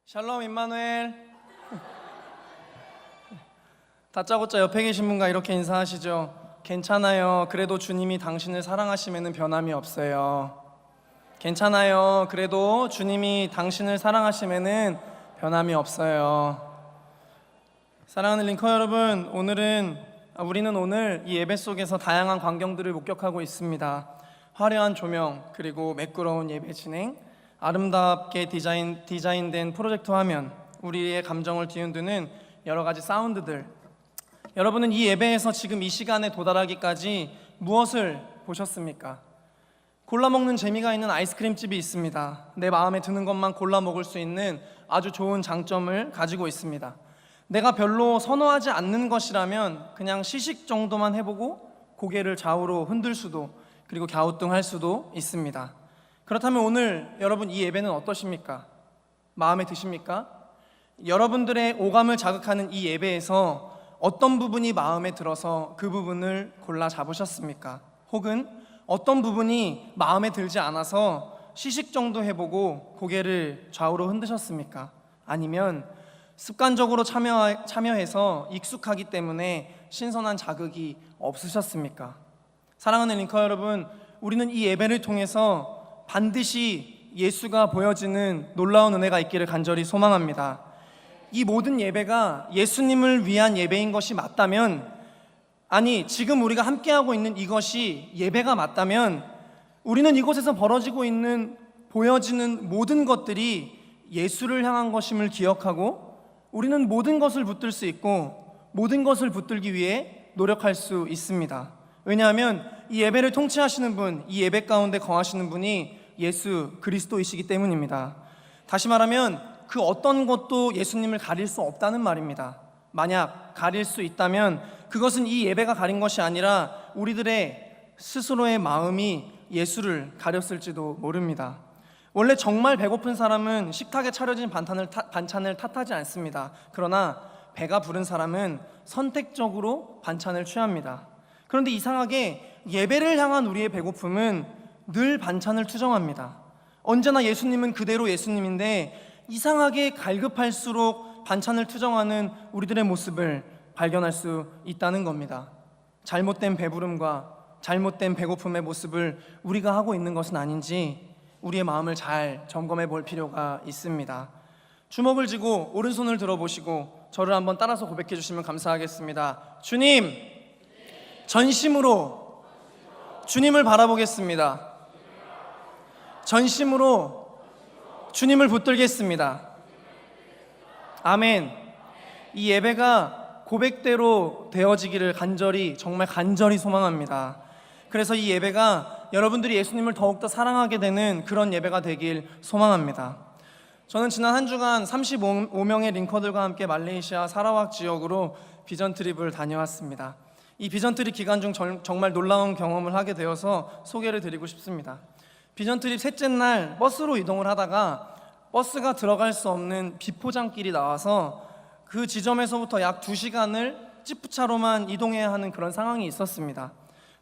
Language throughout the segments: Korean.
샬롬 임마누엘. 다짜고짜 옆에 계신 분과 이렇게 인사하시죠. 괜찮아요. 그래도 주님이 당신을 사랑하시면 변함이 없어요. 괜찮아요. 그래도 주님이 당신을 사랑하시면 변함이 없어요. 사랑하는 링커 여러분, 우리는 오늘 이 예배 속에서 다양한 광경들을 목격하고 있습니다. 화려한 조명, 그리고 매끄러운 예배 진행, 아름답게 디자인된 프로젝터 화면, 우리의 감정을 뒤흔드는 여러 가지 사운드들. 여러분은 이 예배에서 지금 이 시간에 도달하기까지 무엇을 보셨습니까? 골라 먹는 재미가 있는 아이스크림집이 있습니다. 내 마음에 드는 것만 골라 먹을 수 있는 아주 좋은 장점을 가지고 있습니다. 내가 별로 선호하지 않는 것이라면 그냥 시식 정도만 해보고 고개를 좌우로 흔들 수도, 그리고 갸우뚱할 수도 있습니다. 그렇다면 오늘 여러분 이 예배는 어떠십니까? 마음에 드십니까? 여러분들의 오감을 자극하는 이 예배에서 어떤 부분이 마음에 들어서 그 부분을 골라 잡으셨습니까? 혹은 어떤 부분이 마음에 들지 않아서 시식 정도 해보고 고개를 좌우로 흔드셨습니까? 아니면 습관적으로 참여해서 익숙하기 때문에 신선한 자극이 없으셨습니까? 사랑하는 링커 여러분, 우리는 이 예배를 통해서 반드시 예수가 보여지는 놀라운 은혜가 있기를 간절히 소망합니다. 이 모든 예배가 예수님을 위한 예배인 것이 맞다면, 아니 지금 우리가 함께하고 있는 이것이 예배가 맞다면, 우리는 이곳에서 보여지는 모든 것들이 예수를 향한 것임을 기억하고 우리는 모든 것을 붙들 수 있고 모든 것을 붙들기 위해 노력할 수 있습니다. 왜냐하면 이 예배를 통치하시는 분, 이 예배 가운데 거하시는 분이 예수 그리스도이시기 때문입니다. 다시 말하면 그 어떤 것도 예수님을 가릴 수 없다는 말입니다. 만약 가릴 수 있다면 그것은 이 예배가 가린 것이 아니라 우리들의 스스로의 마음이 예수를 가렸을지도 모릅니다. 원래 정말 배고픈 사람은 식탁에 차려진 반찬을 탓하지 않습니다. 그러나 배가 부른 사람은 선택적으로 반찬을 취합니다. 그런데 이상하게 예배를 향한 우리의 배고픔은 늘 반찬을 투정합니다. 언제나 예수님은 그대로 예수님인데 이상하게 갈급할수록 반찬을 투정하는 우리들의 모습을 발견할 수 있다는 겁니다. 잘못된 배부름과 잘못된 배고픔의 모습을 우리가 하고 있는 것은 아닌지 우리의 마음을 잘 점검해 볼 필요가 있습니다. 주먹을 쥐고 오른손을 들어보시고 저를 한번 따라서 고백해 주시면 감사하겠습니다. 주님, 전심으로 주님을 바라보겠습니다. 전심으로 주님을 붙들겠습니다. 아멘. 이 예배가 고백대로 되어지기를 정말 간절히 소망합니다. 그래서 이 예배가 여러분들이 예수님을 더욱더 사랑하게 되는 그런 예배가 되길 소망합니다. 저는 지난 한 주간 35명의 링커들과 함께 말레이시아 사라왁 지역으로 비전 트립을 다녀왔습니다. 이 비전 트립 기간 중 정말 놀라운 경험을 하게 되어서 소개를 드리고 싶습니다. 비전 트립 셋째 날 버스로 이동을 하다가 버스가 들어갈 수 없는 비포장길이 나와서 그 지점에서부터 약 2시간을 찌푸차로만 이동해야 하는 그런 상황이 있었습니다.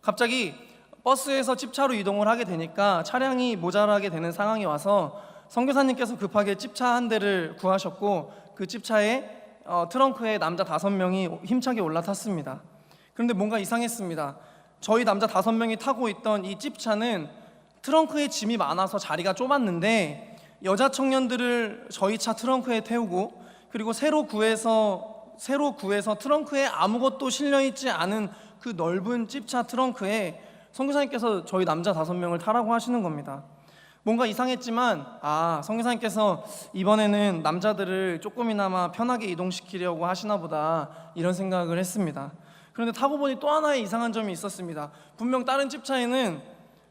갑자기 버스에서 찝차로 이동을 하게 되니까 차량이 모자라게 되는 상황이 와서 선교사님께서 급하게 찝차 한 대를 구하셨고 그 찝차에 트렁크에 남자 5명이 힘차게 올라탔습니다. 그런데 뭔가 이상했습니다. 저희 남자 5명이 타고 있던 이 찝차는 트렁크에 짐이 많아서 자리가 좁았는데 여자 청년들을 저희 차 트렁크에 태우고 그리고 새로 구해서 트렁크에 아무것도 실려있지 않은 그 넓은 찝차 트렁크에 선교사님께서 저희 남자 5명을 타라고 하시는 겁니다. 뭔가 이상했지만 선교사님께서 이번에는 남자들을 조금이나마 편하게 이동시키려고 하시나 보다 이런 생각을 했습니다. 그런데 타고 보니 또 하나의 이상한 점이 있었습니다. 분명 다른 찝차에는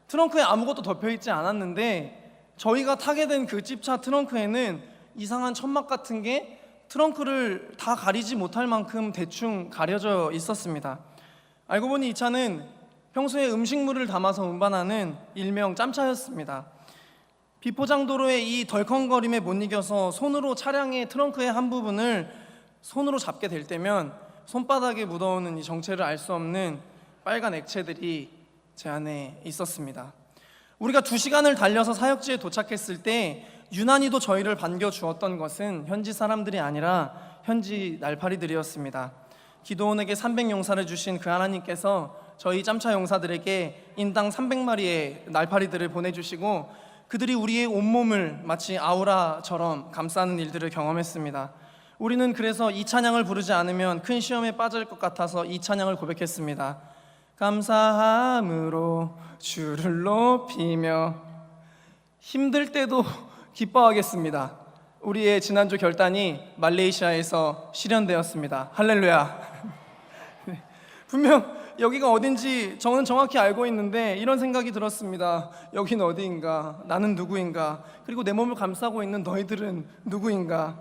트렁크에 아무것도 덮여있지 않았는데 저희가 타게 된 그 찝차 트렁크에는 이상한 천막 같은 게 트렁크를 다 가리지 못할 만큼 대충 가려져 있었습니다. 알고 보니 이 차는 평소에 음식물을 담아서 운반하는 일명 짬차였습니다. 비포장도로의 이 덜컹거림에 못 이겨서 손으로 차량의 트렁크의 한 부분을 손으로 잡게 될 때면 손바닥에 묻어오는 이 정체를 알 수 없는 빨간 액체들이 제 안에 있었습니다. 우리가 2시간을 달려서 사역지에 도착했을 때 유난히도 저희를 반겨주었던 것은 현지 사람들이 아니라 현지 날파리들이었습니다. 기도원에게 300용사를 주신 그 하나님께서 저희 짬차 용사들에게 인당 300마리의 날파리들을 보내주시고 그들이 우리의 온몸을 마치 아우라처럼 감싸는 일들을 경험했습니다. 우리는 그래서 이 찬양을 부르지 않으면 큰 시험에 빠질 것 같아서 이 찬양을 고백했습니다. 감사함으로 주를 높이며 힘들 때도 기뻐하겠습니다. 우리의 지난주 결단이 말레이시아에서 실현되었습니다. 할렐루야. 분명 여기가 어딘지 저는 정확히 알고 있는데 이런 생각이 들었습니다. 여긴 어디인가? 나는 누구인가? 그리고 내 몸을 감싸고 있는 너희들은 누구인가?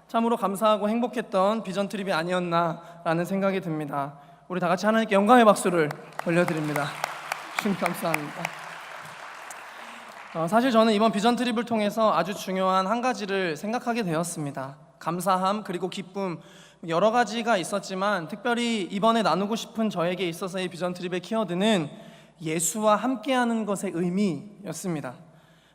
참으로 감사하고 행복했던 비전 트립이 아니었나라는 생각이 듭니다. 우리 다 같이 하나님께 영광의 박수를 올려드립니다. 주님 감사합니다. 사실 저는 이번 비전 트립을 통해서 아주 중요한 한 가지를 생각하게 되었습니다. 감사함 그리고 기쁨, 여러 가지가 있었지만 특별히 이번에 나누고 싶은 저에게 있어서의 비전 트립의 키워드는 예수와 함께하는 것의 의미였습니다.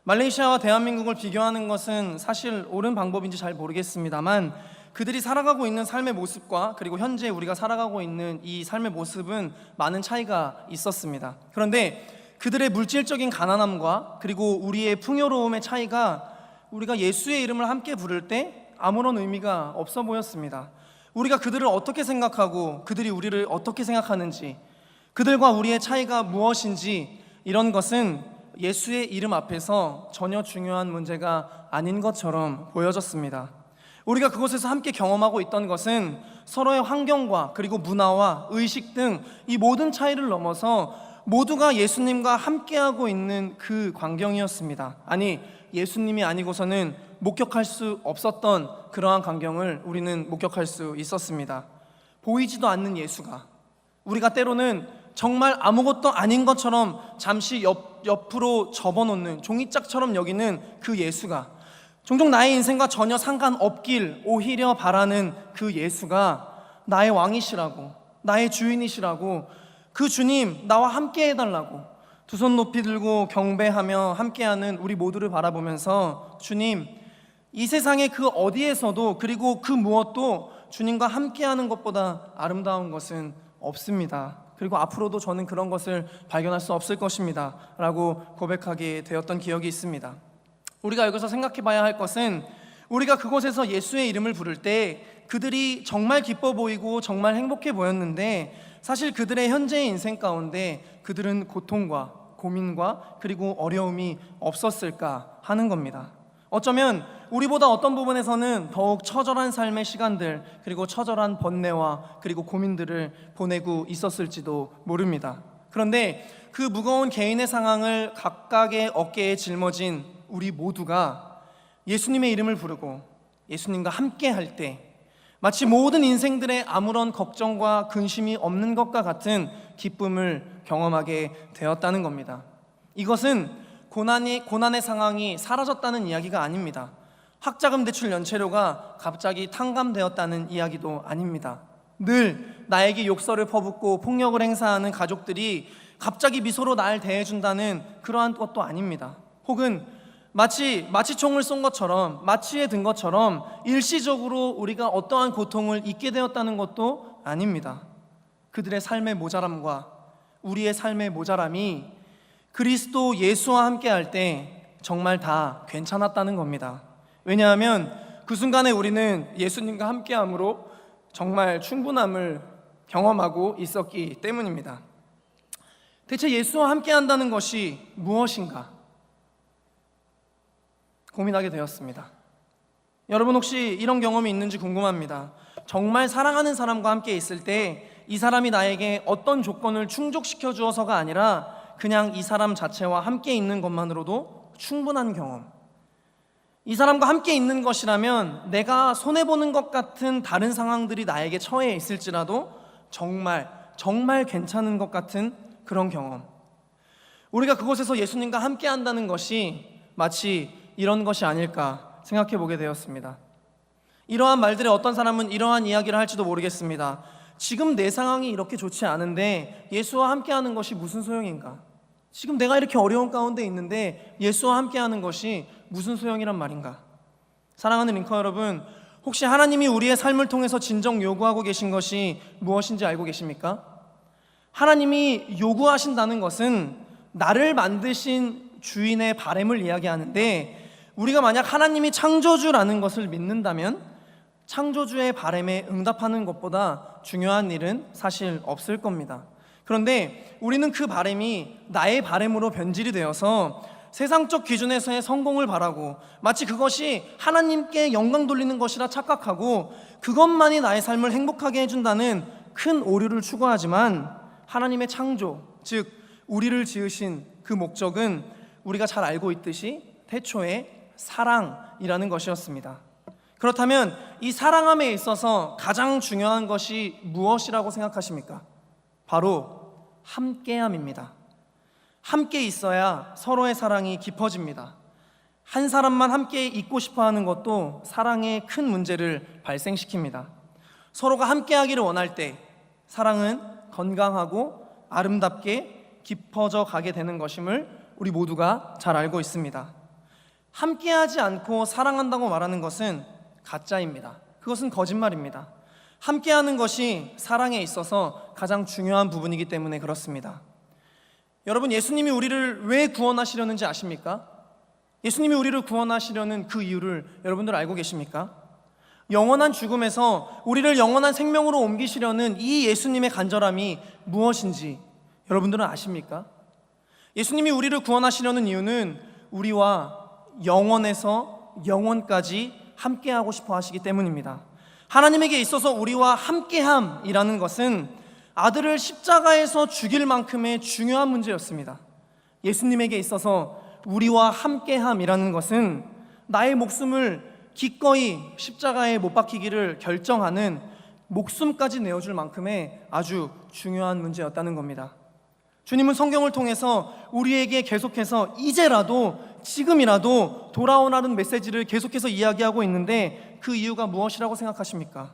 말레이시아와 대한민국을 비교하는 것은 사실 옳은 방법인지 잘 모르겠습니다만 그들이 살아가고 있는 삶의 모습과 그리고 현재 우리가 살아가고 있는 이 삶의 모습은 많은 차이가 있었습니다. 그런데 그들의 물질적인 가난함과 그리고 우리의 풍요로움의 차이가 우리가 예수의 이름을 함께 부를 때 아무런 의미가 없어 보였습니다. 우리가 그들을 어떻게 생각하고 그들이 우리를 어떻게 생각하는지, 그들과 우리의 차이가 무엇인지, 이런 것은 예수의 이름 앞에서 전혀 중요한 문제가 아닌 것처럼 보여졌습니다. 우리가 그곳에서 함께 경험하고 있던 것은 서로의 환경과 그리고 문화와 의식 등 이 모든 차이를 넘어서 모두가 예수님과 함께하고 있는 그 광경이었습니다. 아니, 예수님이 아니고서는 목격할 수 없었던 그러한 광경을 우리는 목격할 수 있었습니다. 보이지도 않는 예수가, 우리가 때로는 정말 아무것도 아닌 것처럼 잠시 옆으로 접어놓는 종이짝처럼 여기는 그 예수가, 종종 나의 인생과 전혀 상관없길 오히려 바라는 그 예수가 나의 왕이시라고, 나의 주인이시라고, 그 주님 나와 함께 해달라고 두 손 높이 들고 경배하며 함께하는 우리 모두를 바라보면서, 주님, 이 세상의 그 어디에서도 그리고 그 무엇도 주님과 함께하는 것보다 아름다운 것은 없습니다. 그리고 앞으로도 저는 그런 것을 발견할 수 없을 것입니다 라고 고백하게 되었던 기억이 있습니다. 우리가 여기서 생각해 봐야 할 것은, 우리가 그곳에서 예수의 이름을 부를 때 그들이 정말 기뻐 보이고 정말 행복해 보였는데, 사실 그들의 현재의 인생 가운데 그들은 고통과 고민과 그리고 어려움이 없었을까 하는 겁니다. 어쩌면 우리보다 어떤 부분에서는 더욱 처절한 삶의 시간들, 그리고 처절한 번뇌와 그리고 고민들을 보내고 있었을지도 모릅니다. 그런데 그 무거운 개인의 상황을 각각의 어깨에 짊어진 우리 모두가 예수님의 이름을 부르고 예수님과 함께 할 때 마치 모든 인생들의 아무런 걱정과 근심이 없는 것과 같은 기쁨을 경험하게 되었다는 겁니다. 이것은 고난의 상황이 사라졌다는 이야기가 아닙니다. 학자금 대출 연체료가 갑자기 탕감되었다는 이야기도 아닙니다. 늘 나에게 욕설을 퍼붓고 폭력을 행사하는 가족들이 갑자기 미소로 날 대해준다는 그러한 것도 아닙니다. 혹은 마치 마취총을 쏜 것처럼, 마취에 든 것처럼 일시적으로 우리가 어떠한 고통을 잊게 되었다는 것도 아닙니다. 그들의 삶의 모자람과 우리의 삶의 모자람이 그리스도 예수와 함께 할 때 정말 다 괜찮았다는 겁니다. 왜냐하면 그 순간에 우리는 예수님과 함께함으로 정말 충분함을 경험하고 있었기 때문입니다. 대체 예수와 함께한다는 것이 무엇인가 고민하게 되었습니다. 여러분 혹시 이런 경험이 있는지 궁금합니다. 정말 사랑하는 사람과 함께 있을 때 이 사람이 나에게 어떤 조건을 충족시켜 주어서가 아니라 그냥 이 사람 자체와 함께 있는 것만으로도 충분한 경험, 이 사람과 함께 있는 것이라면 내가 손해보는 것 같은 다른 상황들이 나에게 처해 있을지라도 정말 괜찮은 것 같은 그런 경험, 우리가 그곳에서 예수님과 함께 한다는 것이 마치 이런 것이 아닐까 생각해 보게 되었습니다. 이러한 말들에 어떤 사람은 이러한 이야기를 할지도 모르겠습니다. 지금 내 상황이 이렇게 좋지 않은데 예수와 함께하는 것이 무슨 소용인가? 지금 내가 이렇게 어려운 가운데 있는데 예수와 함께하는 것이 무슨 소용이란 말인가? 사랑하는 링커 여러분, 혹시 하나님이 우리의 삶을 통해서 진정 요구하고 계신 것이 무엇인지 알고 계십니까? 하나님이 요구하신다는 것은 나를 만드신 주인의 바램을 이야기하는데, 우리가 만약 하나님이 창조주라는 것을 믿는다면 창조주의 바램에 응답하는 것보다 중요한 일은 사실 없을 겁니다. 그런데 우리는 그 바램이 나의 바램으로 변질이 되어서 세상적 기준에서의 성공을 바라고, 마치 그것이 하나님께 영광 돌리는 것이라 착각하고 그것만이 나의 삶을 행복하게 해준다는 큰 오류를 추구하지만, 하나님의 창조, 즉 우리를 지으신 그 목적은 우리가 잘 알고 있듯이 태초에 사랑이라는 것이었습니다. 그렇다면 이 사랑함에 있어서 가장 중요한 것이 무엇이라고 생각하십니까? 바로 함께함입니다. 함께 있어야 서로의 사랑이 깊어집니다. 한 사람만 함께 있고 싶어하는 것도 사랑에 큰 문제를 발생시킵니다. 서로가 함께하기를 원할 때 사랑은 건강하고 아름답게 깊어져 가게 되는 것임을 우리 모두가 잘 알고 있습니다. 함께하지 않고 사랑한다고 말하는 것은 가짜입니다. 그것은 거짓말입니다. 함께하는 것이 사랑에 있어서 가장 중요한 부분이기 때문에 그렇습니다. 여러분, 예수님이 우리를 왜 구원하시려는지 아십니까? 예수님이 우리를 구원하시려는 그 이유를 여러분들 알고 계십니까? 영원한 죽음에서 우리를 영원한 생명으로 옮기시려는 이 예수님의 간절함이 무엇인지 여러분들은 아십니까? 예수님이 우리를 구원하시려는 이유는 우리와 영원에서 영원까지 함께하고 싶어 하시기 때문입니다. 하나님에게 있어서 우리와 함께함이라는 것은 아들을 십자가에서 죽일 만큼의 중요한 문제였습니다. 예수님에게 있어서 우리와 함께함이라는 것은 나의 목숨을 기꺼이 십자가에 못 박히기를 결정하는, 목숨까지 내어줄 만큼의 아주 중요한 문제였다는 겁니다. 주님은 성경을 통해서 우리에게 계속해서 이제라도, 지금이라도 돌아오라는 메시지를 계속해서 이야기하고 있는데, 그 이유가 무엇이라고 생각하십니까?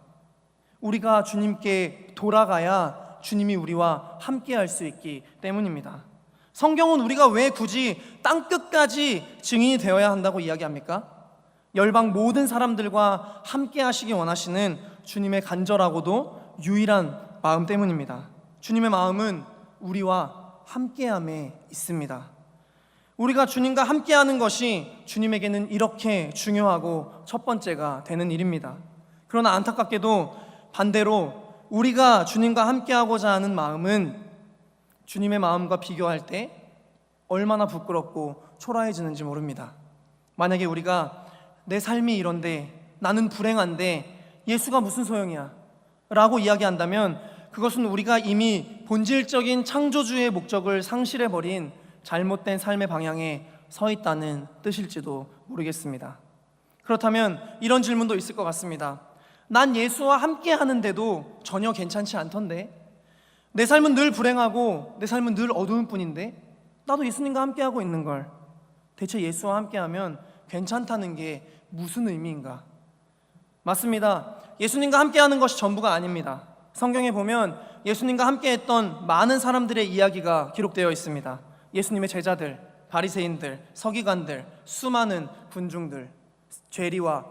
우리가 주님께 돌아가야 주님이 우리와 함께 할 수 있기 때문입니다. 성경은 우리가 왜 굳이 땅끝까지 증인이 되어야 한다고 이야기합니까? 열방 모든 사람들과 함께 하시기 원하시는 주님의 간절하고도 유일한 마음 때문입니다. 주님의 마음은 우리와 함께함에 있습니다. 우리가 주님과 함께하는 것이 주님에게는 이렇게 중요하고 첫 번째가 되는 일입니다. 그러나 안타깝게도 반대로 우리가 주님과 함께하고자 하는 마음은 주님의 마음과 비교할 때 얼마나 부끄럽고 초라해지는지 모릅니다. 만약에 우리가 내 삶이 이런데, 나는 불행한데 예수가 무슨 소용이야 라고 이야기한다면, 그것은 우리가 이미 본질적인 창조주의 목적을 상실해버린 잘못된 삶의 방향에 서 있다는 뜻일지도 모르겠습니다. 그렇다면 이런 질문도 있을 것 같습니다. 난 예수와 함께 하는데도 전혀 괜찮지 않던데, 내 삶은 늘 불행하고 내 삶은 늘 어두운 뿐인데 나도 예수님과 함께하고 있는 걸, 대체 예수와 함께하면 괜찮다는 게 무슨 의미인가? 맞습니다. 예수님과 함께하는 것이 전부가 아닙니다. 성경에 보면 예수님과 함께했던 많은 사람들의 이야기가 기록되어 있습니다. 예수님의 제자들, 바리새인들, 서기관들, 수많은 군중들, 죄인과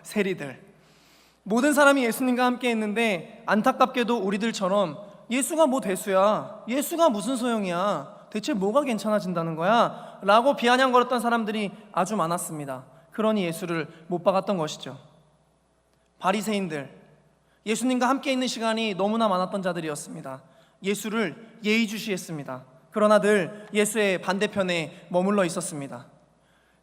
세리들, 모든 사람이 예수님과 함께 했는데, 안타깝게도 우리들처럼 예수가 뭐 대수야, 예수가 무슨 소용이야, 대체 뭐가 괜찮아진다는 거야 라고 비아냥거렸던 사람들이 아주 많았습니다. 그러니 예수를 못 박았던 것이죠. 바리새인들, 예수님과 함께 있는 시간이 너무나 많았던 자들이었습니다. 예수를 예의주시했습니다. 그러나 늘 예수의 반대편에 머물러 있었습니다.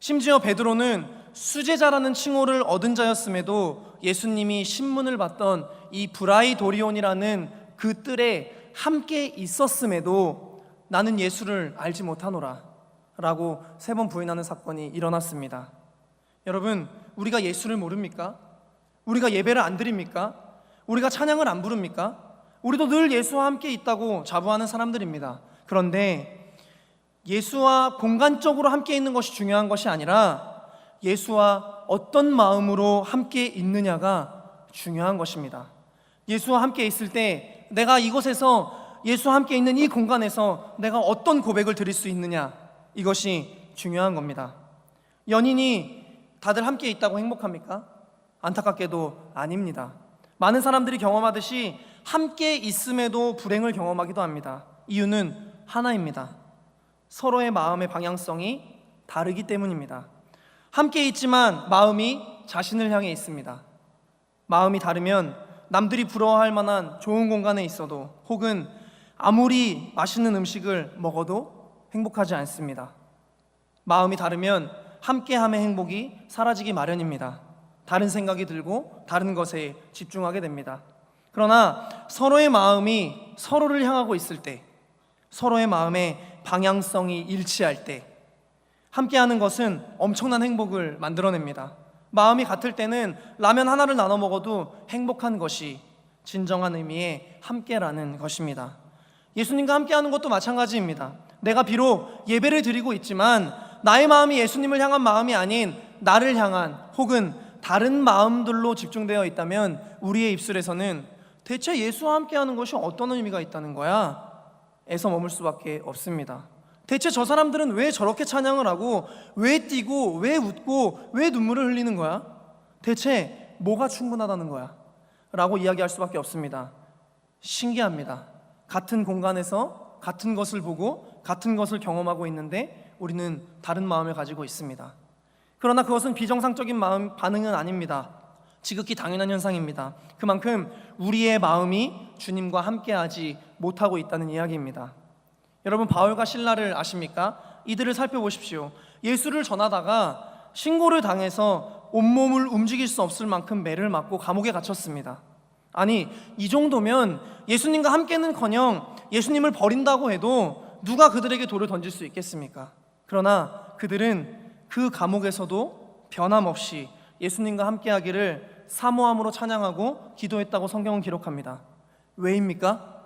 심지어 베드로는 수제자라는 칭호를 얻은 자였음에도 예수님이 신문을 받던 이 브라이도리온이라는 그 뜰에 함께 있었음에도 나는 예수를 알지 못하노라 라고 3번 부인하는 사건이 일어났습니다. 여러분, 우리가 예수를 모릅니까? 우리가 예배를 안 드립니까? 우리가 찬양을 안 부릅니까? 우리도 늘 예수와 함께 있다고 자부하는 사람들입니다. 그런데 예수와 공간적으로 함께 있는 것이 중요한 것이 아니라 예수와 어떤 마음으로 함께 있느냐가 중요한 것입니다. 예수와 함께 있을 때 내가 이곳에서, 예수와 함께 있는 이 공간에서 내가 어떤 고백을 드릴 수 있느냐, 이것이 중요한 겁니다. 연인이 다들 함께 있다고 행복합니까? 안타깝게도 아닙니다. 많은 사람들이 경험하듯이 함께 있음에도 불행을 경험하기도 합니다. 이유는 하나입니다. 서로의 마음의 방향성이 다르기 때문입니다. 함께 있지만 마음이 자신을 향해 있습니다. 마음이 다르면 남들이 부러워할 만한 좋은 공간에 있어도, 혹은 아무리 맛있는 음식을 먹어도 행복하지 않습니다. 마음이 다르면 함께함의 행복이 사라지기 마련입니다. 다른 생각이 들고 다른 것에 집중하게 됩니다. 그러나 서로의 마음이 서로를 향하고 있을 때, 서로의 마음의 방향성이 일치할 때 함께하는 것은 엄청난 행복을 만들어냅니다. 마음이 같을 때는 라면 하나를 나눠 먹어도 행복한 것이 진정한 의미의 함께라는 것입니다. 예수님과 함께하는 것도 마찬가지입니다. 내가 비록 예배를 드리고 있지만 나의 마음이 예수님을 향한 마음이 아닌 나를 향한, 혹은 다른 마음들로 집중되어 있다면 우리의 입술에서는 대체 예수와 함께하는 것이 어떤 의미가 있다는 거야? 에서 머물 수밖에 없습니다. 대체 저 사람들은 왜 저렇게 찬양을 하고, 왜 뛰고, 왜 웃고, 왜 눈물을 흘리는 거야? 대체 뭐가 충분하다는 거야? 라고 이야기할 수밖에 없습니다. 신기합니다. 같은 공간에서 같은 것을 보고 같은 것을 경험하고 있는데 우리는 다른 마음을 가지고 있습니다. 그러나 그것은 비정상적인 반응은 아닙니다. 지극히 당연한 현상입니다. 그만큼 우리의 마음이 주님과 함께하지 못하고 있다는 이야기입니다. 여러분, 바울과 실라를 아십니까? 이들을 살펴보십시오. 예수를 전하다가 신고를 당해서 온몸을 움직일 수 없을 만큼 매를 맞고 감옥에 갇혔습니다. 아니, 이 정도면 예수님과 함께는커녕 예수님을 버린다고 해도 누가 그들에게 돌을 던질 수 있겠습니까? 그러나 그들은 그 감옥에서도 변함없이 예수님과 함께하기를 사모함으로 찬양하고 기도했다고 성경은 기록합니다. 왜입니까?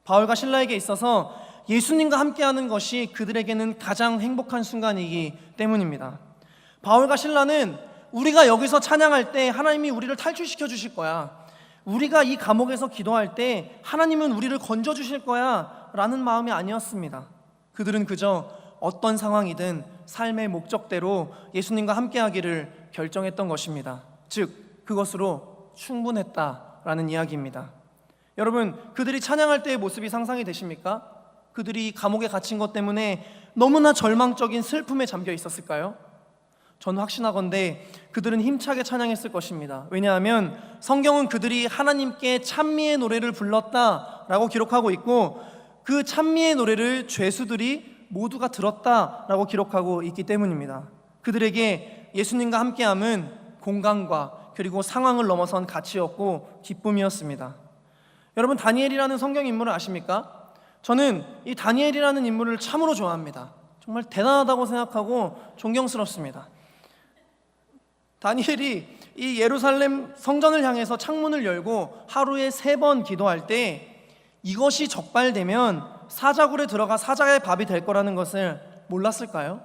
바울과 실라에게 있어서 예수님과 함께하는 것이 그들에게는 가장 행복한 순간이기 때문입니다. 바울과 실라는 우리가 여기서 찬양할 때 하나님이 우리를 탈출시켜 주실 거야, 우리가 이 감옥에서 기도할 때 하나님은 우리를 건져 주실 거야 라는 마음이 아니었습니다. 그들은 그저 어떤 상황이든 삶의 목적대로 예수님과 함께하기를 결정했던 것입니다. 즉, 그것으로 충분했다라는 이야기입니다. 여러분, 그들이 찬양할 때의 모습이 상상이 되십니까? 그들이 감옥에 갇힌 것 때문에 너무나 절망적인 슬픔에 잠겨 있었을까요? 저는 확신하건대 그들은 힘차게 찬양했을 것입니다. 왜냐하면 성경은 그들이 하나님께 찬미의 노래를 불렀다라고 기록하고 있고, 그 찬미의 노래를 죄수들이 모두가 들었다라고 기록하고 있기 때문입니다. 그들에게 예수님과 함께함은 공간과 그리고 상황을 넘어선 가치였고 기쁨이었습니다. 여러분, 다니엘이라는 성경 인물을 아십니까? 저는 이 다니엘이라는 인물을 참으로 좋아합니다. 정말 대단하다고 생각하고 존경스럽습니다. 다니엘이 이 예루살렘 성전을 향해서 창문을 열고 하루에 3번 기도할 때 이것이 적발되면 사자굴에 들어가 사자의 밥이 될 거라는 것을 몰랐을까요?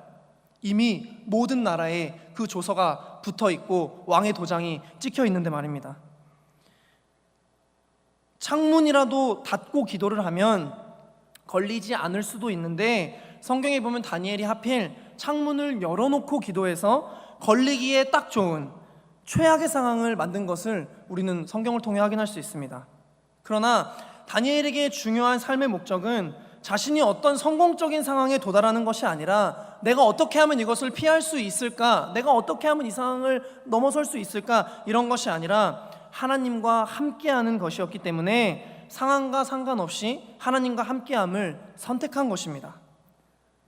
이미 모든 나라에 그 조서가 붙어 있고 왕의 도장이 찍혀 있는데 말입니다. 창문이라도 닫고 기도를 하면 걸리지 않을 수도 있는데, 성경에 보면 다니엘이 하필 창문을 열어놓고 기도해서 걸리기에 딱 좋은 최악의 상황을 만든 것을 우리는 성경을 통해 확인할 수 있습니다. 그러나 다니엘에게 중요한 삶의 목적은 자신이 어떤 성공적인 상황에 도달하는 것이 아니라 내가 어떻게 하면 이것을 피할 수 있을까, 내가 어떻게 하면 이 상황을 넘어설 수 있을까, 이런 것이 아니라 하나님과 함께하는 것이었기 때문에 상황과 상관없이 하나님과 함께함을 선택한 것입니다.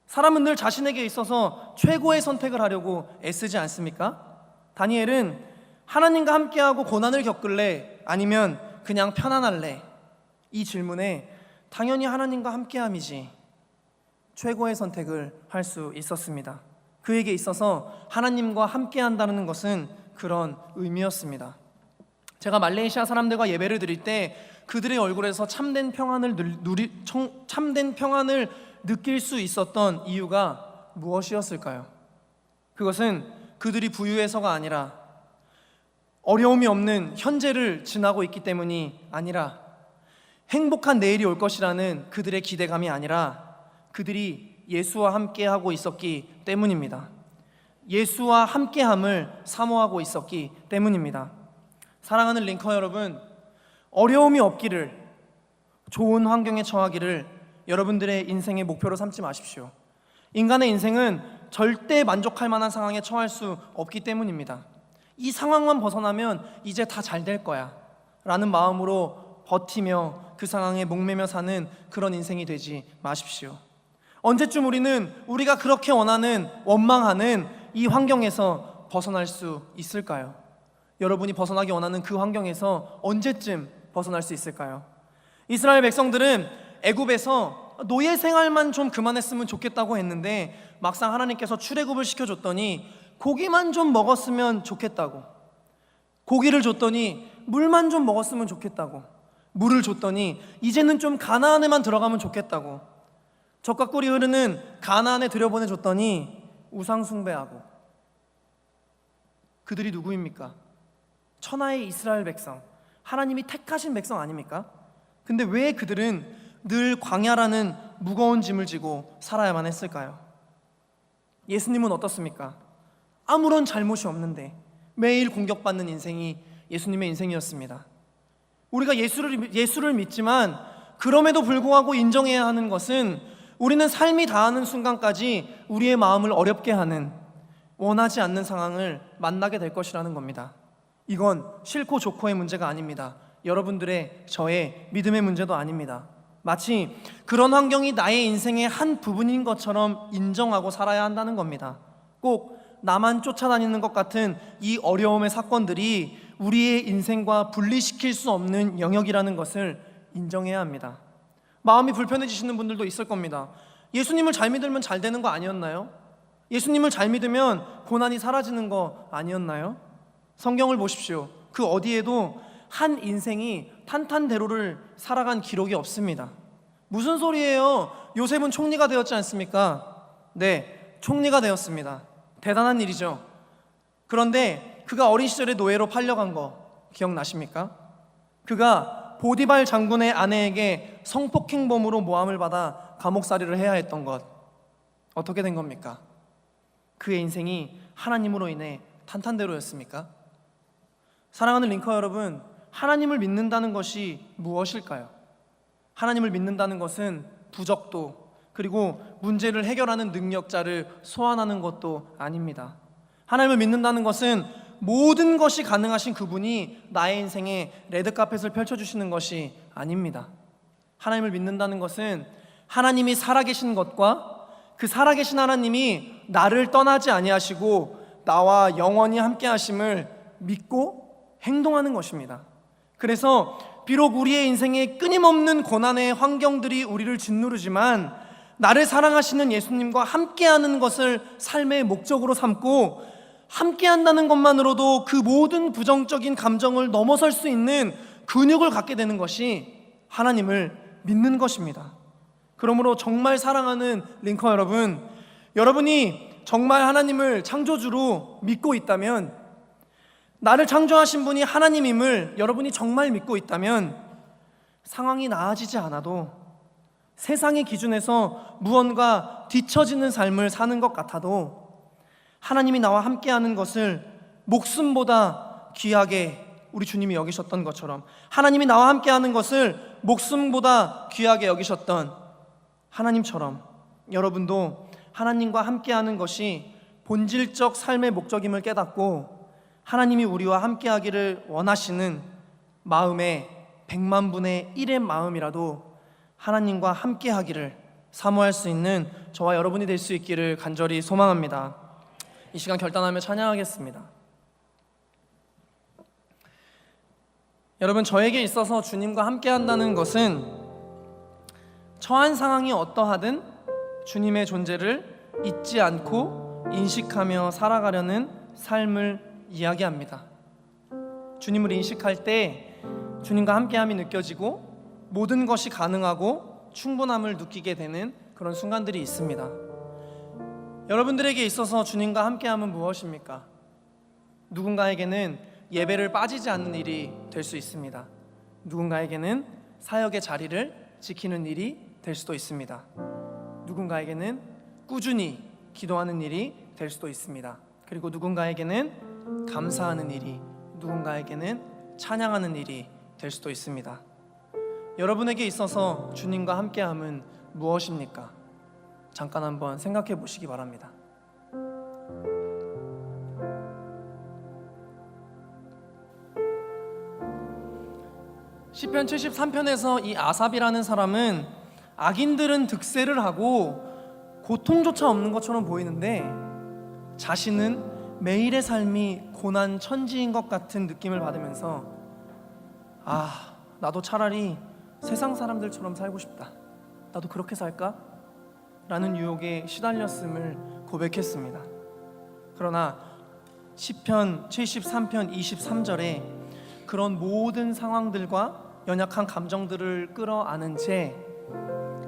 사람은 늘 자신에게 있어서 최고의 선택을 하려고 애쓰지 않습니까? 다니엘은 하나님과 함께하고 고난을 겪을래, 아니면 그냥 편안할래? 이 질문에 당연히 하나님과 함께함이지 최고의 선택을 할 수 있었습니다. 그에게 있어서 하나님과 함께한다는 것은 그런 의미였습니다. 제가 말레이시아 사람들과 예배를 드릴 때 그들의 얼굴에서 참된 평안을 느낄 수 있었던 이유가 무엇이었을까요? 그것은 그들이 부유해서가 아니라, 어려움이 없는 현재를 지나고 있기 때문이 아니라, 행복한 내일이 올 것이라는 그들의 기대감이 아니라, 그들이 예수와 함께하고 있었기 때문입니다. 예수와 함께함을 사모하고 있었기 때문입니다. 사랑하는 링커 여러분, 어려움이 없기를, 좋은 환경에 처하기를 여러분들의 인생의 목표로 삼지 마십시오. 인간의 인생은 절대 만족할 만한 상황에 처할 수 없기 때문입니다. 이 상황만 벗어나면 이제 다 잘 될 거야 라는 마음으로 버티며 그 상황에 목매며 사는 그런 인생이 되지 마십시오. 언제쯤 우리는 우리가 그렇게 원하는, 원망하는 이 환경에서 벗어날 수 있을까요? 여러분이 벗어나기 원하는 그 환경에서 언제쯤 벗어날 수 있을까요? 이스라엘 백성들은 애굽에서 노예 생활만 좀 그만했으면 좋겠다고 했는데 막상 하나님께서 출애굽을 시켜줬더니 고기만 좀 먹었으면 좋겠다고, 고기를 줬더니 물만 좀 먹었으면 좋겠다고, 물을 줬더니 이제는 좀 가나안에만 들어가면 좋겠다고, 젖과 꿀이 흐르는 가나안에 들여보내줬더니 우상 숭배하고. 그들이 누구입니까? 천하의 이스라엘 백성, 하나님이 택하신 백성 아닙니까? 근데 왜 그들은 늘 광야라는 무거운 짐을 지고 살아야만 했을까요? 예수님은 어떻습니까? 아무런 잘못이 없는데 매일 공격받는 인생이 예수님의 인생이었습니다. 우리가 예수를 믿지만 그럼에도 불구하고 인정해야 하는 것은 우리는 삶이 다하는 순간까지 우리의 마음을 어렵게 하는, 원하지 않는 상황을 만나게 될 것이라는 겁니다. 이건 싫고 좋고의 문제가 아닙니다. 여러분들의, 저의 믿음의 문제도 아닙니다. 마치 그런 환경이 나의 인생의 한 부분인 것처럼 인정하고 살아야 한다는 겁니다. 꼭 나만 쫓아다니는 것 같은 이 어려움의 사건들이 우리의 인생과 분리시킬 수 없는 영역이라는 것을 인정해야 합니다. 마음이 불편해지시는 분들도 있을 겁니다. 예수님을 잘 믿으면 잘 되는 거 아니었나요? 예수님을 잘 믿으면 고난이 사라지는 거 아니었나요? 성경을 보십시오. 그 어디에도 한 인생이 탄탄대로를 살아간 기록이 없습니다. 무슨 소리예요? 요셉은 총리가 되었지 않습니까? 네, 총리가 되었습니다. 대단한 일이죠. 그런데 그가 어린 시절에 노예로 팔려간 거 기억나십니까? 그가 보디발 장군의 아내에게 성폭행범으로 모함을 받아 감옥살이를 해야 했던 것, 어떻게 된 겁니까? 그의 인생이 하나님으로 인해 탄탄대로였습니까? 사랑하는 링커 여러분, 하나님을 믿는다는 것이 무엇일까요? 하나님을 믿는다는 것은 부적도, 그리고 문제를 해결하는 능력자를 소환하는 것도 아닙니다. 하나님을 믿는다는 것은 모든 것이 가능하신 그분이 나의 인생에 레드카펫을 펼쳐주시는 것이 아닙니다. 하나님을 믿는다는 것은 하나님이 살아계신 것과 그 살아계신 하나님이 나를 떠나지 아니하시고 나와 영원히 함께 하심을 믿고 행동하는 것입니다. 그래서 비록 우리의 인생에 끊임없는 고난의 환경들이 우리를 짓누르지만 나를 사랑하시는 예수님과 함께하는 것을 삶의 목적으로 삼고 함께한다는 것만으로도 그 모든 부정적인 감정을 넘어설 수 있는 근육을 갖게 되는 것이 하나님을 믿는 것입니다. 그러므로 정말 사랑하는 링커 여러분, 여러분이 정말 하나님을 창조주로 믿고 있다면, 나를 창조하신 분이 하나님임을 여러분이 정말 믿고 있다면 상황이 나아지지 않아도, 세상의 기준에서 무언가 뒤처지는 삶을 사는 것 같아도 하나님이 나와 함께하는 것을 목숨보다 귀하게 우리 주님이 여기셨던 것처럼, 하나님이 나와 함께하는 것을 목숨보다 귀하게 여기셨던 하나님처럼 여러분도 하나님과 함께하는 것이 본질적 삶의 목적임을 깨닫고 하나님이 우리와 함께하기를 원하시는 마음의 100만 분의 1의 마음이라도 하나님과 함께하기를 사모할 수 있는 저와 여러분이 될 수 있기를 간절히 소망합니다. 이 시간 결단하며 찬양하겠습니다. 여러분, 저에게 있어서 주님과 함께한다는 것은 처한 상황이 어떠하든 주님의 존재를 잊지 않고 인식하며 살아가려는 삶을 이야기합니다. 주님을 인식할 때 주님과 함께함이 느껴지고 모든 것이 가능하고 충분함을 느끼게 되는 그런 순간들이 있습니다. 여러분들에게 있어서 주님과 함께함은 무엇입니까? 누군가에게는 예배를 빠지지 않는 일이 될 수 있습니다. 누군가에게는 사역의 자리를 지키는 일이 될 수도 있습니다. 누군가에게는 꾸준히 기도하는 일이 될 수도 있습니다. 그리고 누군가에게는 감사하는 일이, 누군가에게는 찬양하는 일이 될 수도 있습니다. 여러분에게 있어서 주님과 함께함은 무엇입니까? 잠깐 한번 생각해 보시기 바랍니다. 시편 73편에서 이 아삽이라는 사람은 악인들은 득세를 하고 고통조차 없는 것처럼 보이는데 자신은 매일의 삶이 고난 천지인 것 같은 느낌을 받으면서 나도 차라리 세상 사람들처럼 살고 싶다, 나도 그렇게 살까? 라는 유혹에 시달렸음을 고백했습니다. 그러나 시편 73편 23절에 그런 모든 상황들과 연약한 감정들을 끌어안은 채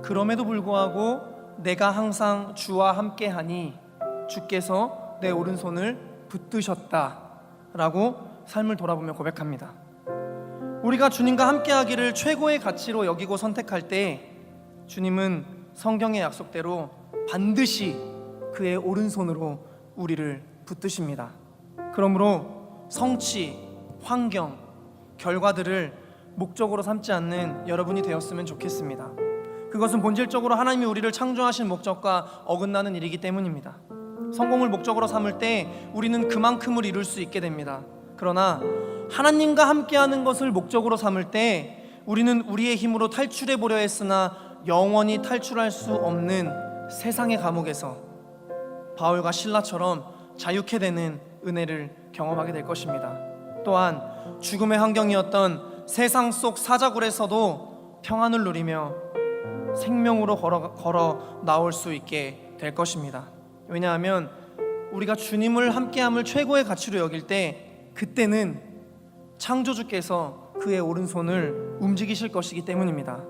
그럼에도 불구하고 내가 항상 주와 함께하니 주께서 내 오른손을 붙드셨다 라고 삶을 돌아보며 고백합니다. 우리가 주님과 함께하기를 최고의 가치로 여기고 선택할 때 주님은 성경의 약속대로 반드시 그의 오른손으로 우리를 붙드십니다. 그러므로 성취, 환경, 결과들을 목적으로 삼지 않는 여러분이 되었으면 좋겠습니다. 그것은 본질적으로 하나님이 우리를 창조하신 목적과 어긋나는 일이기 때문입니다. 성공을 목적으로 삼을 때 우리는 그만큼을 이룰 수 있게 됩니다. 그러나 하나님과 함께하는 것을 목적으로 삼을 때 우리는 우리의 힘으로 탈출해 보려 했으나 영원히 탈출할 수 없는 세상의 감옥에서 바울과 실라처럼 자유케 되는 은혜를 경험하게 될 것입니다. 또한 죽음의 환경이었던 세상 속 사자굴에서도 평안을 누리며 생명으로 걸어 나올 수 있게 될 것입니다. 왜냐하면 우리가 주님을 함께함을 최고의 가치로 여길 때 그때는 창조주께서 그의 오른손을 움직이실 것이기 때문입니다.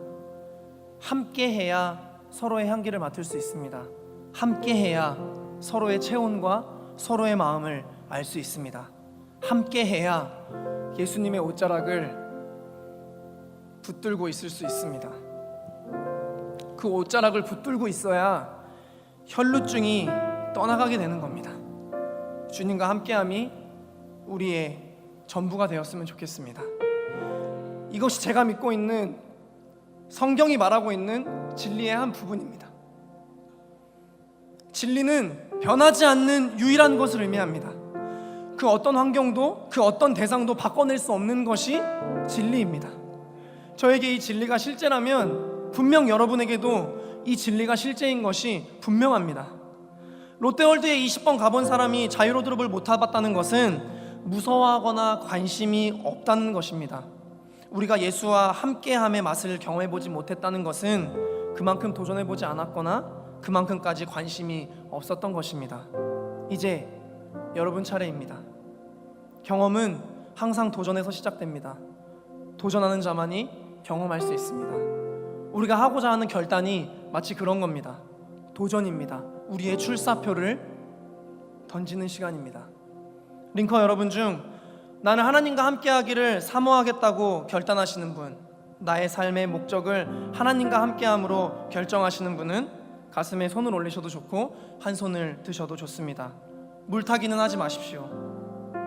함께해야 서로의 향기를 맡을 수 있습니다. 함께해야 서로의 체온과 서로의 마음을 알 수 있습니다. 함께해야 예수님의 옷자락을 붙들고 있을 수 있습니다. 그 옷자락을 붙들고 있어야 혈루증이 떠나가게 되는 겁니다. 주님과 함께함이 우리의 전부가 되었으면 좋겠습니다. 이것이 제가 믿고 있는 성경이 말하고 있는 진리의 한 부분입니다. 진리는 변하지 않는 유일한 것을 의미합니다. 그 어떤 환경도 그 어떤 대상도 바꿔낼 수 없는 것이 진리입니다. 저에게 이 진리가 실제라면 분명 여러분에게도 이 진리가 실제인 것이 분명합니다. 롯데월드에 20번 가본 사람이 자유로드롭을 못 타봤다는 것은 무서워하거나 관심이 없다는 것입니다. 우리가 예수와 함께함의 맛을 경험해보지 못했다는 것은 그만큼 도전해보지 않았거나 그만큼까지 관심이 없었던 것입니다. 이제 여러분 차례입니다. 경험은 항상 도전에서 시작됩니다. 도전하는 자만이 경험할 수 있습니다. 우리가 하고자 하는 결단이 마치 그런 겁니다. 도전입니다. 우리의 출사표를 던지는 시간입니다. 링커 여러분 중 나는 하나님과 함께하기를 사모하겠다고 결단하시는 분, 나의 삶의 목적을 하나님과 함께함으로 결정하시는 분은 가슴에 손을 올리셔도 좋고 한 손을 드셔도 좋습니다. 물타기는 하지 마십시오.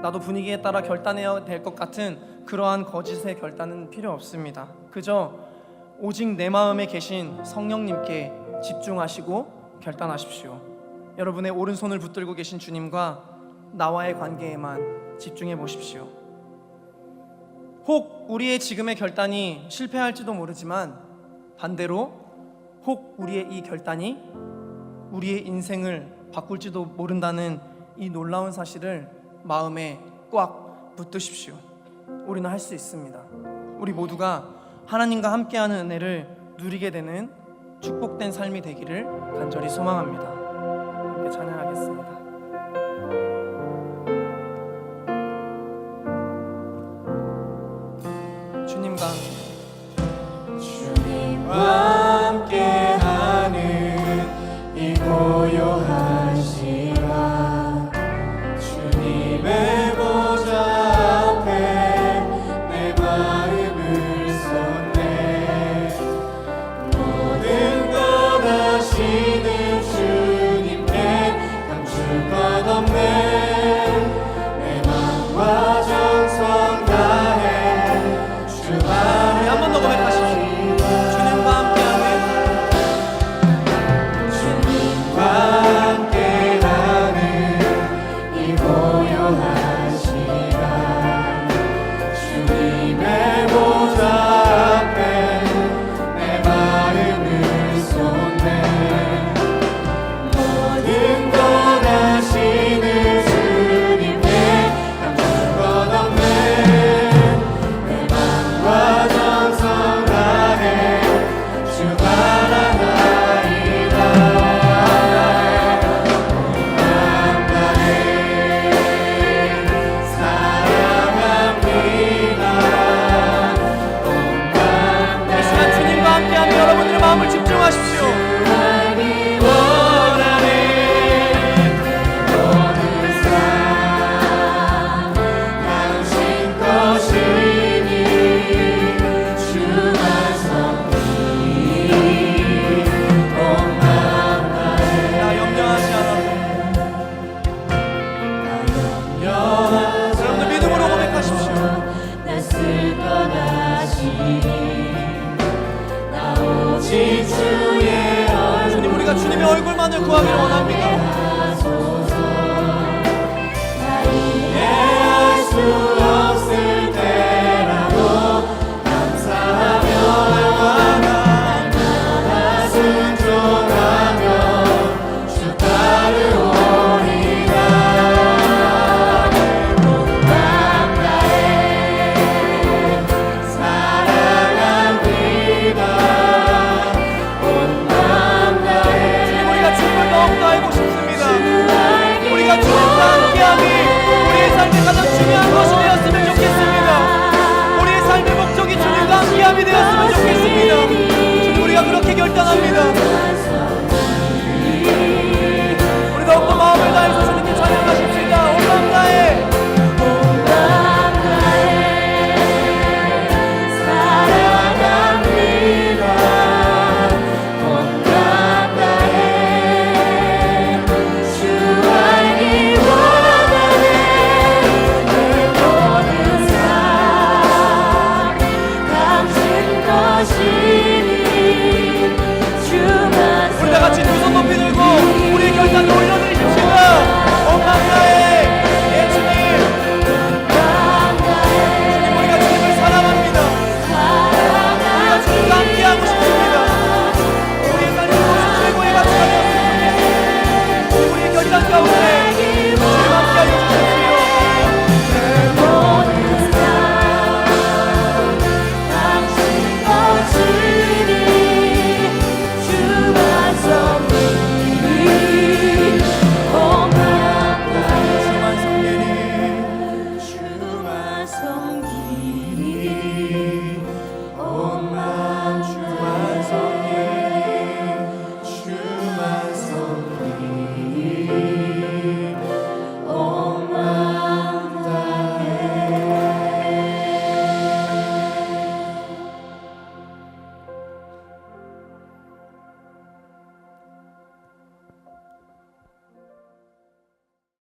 나도 분위기에 따라 결단해야 될 것 같은 그러한 거짓의 결단은 필요 없습니다. 그저 오직 내 마음에 계신 성령님께 집중하시고 결단하십시오. 여러분의 오른손을 붙들고 계신 주님과 나와의 관계에만 집중해 보십시오. 혹 우리의 지금의 결단이 실패할지도 모르지만 반대로 혹 우리의 이 결단이 우리의 인생을 바꿀지도 모른다는 이 놀라운 사실을 마음에 꽉 붙드십시오. 우리는 할 수 있습니다. 우리 모두가 하나님과 함께하는 은혜를 누리게 되는 축복된 삶이 되기를 간절히 소망합니다. 함께 찬양하겠습니다. 주님과 함께하는 이 고요한 시간, 주님의 보좌 앞에 내 마음을 쏟네. 모든 것 아시는 주 고요하시라 주님의 보좌 앞에 내 마음을 쏟네 모든 것 아시는 주님께 감출 것 없네 내 맘과 정성 다해 주 바라나이다 맘 다해 사랑합니다 이 시간 주님과 함께하는 여러분들의 마음을 집중하십시오. 주만이 원하네 모든 삶 당신 것이니 주만 섬기니 온 마음 다해 나 염려하지 않아. 여러분들 믿음으로 고백하십시오. 나쓸 것 아시니 나 오직 주의 얼굴 주님, 우리가 주님의 얼굴만을 구하기를 원합니다.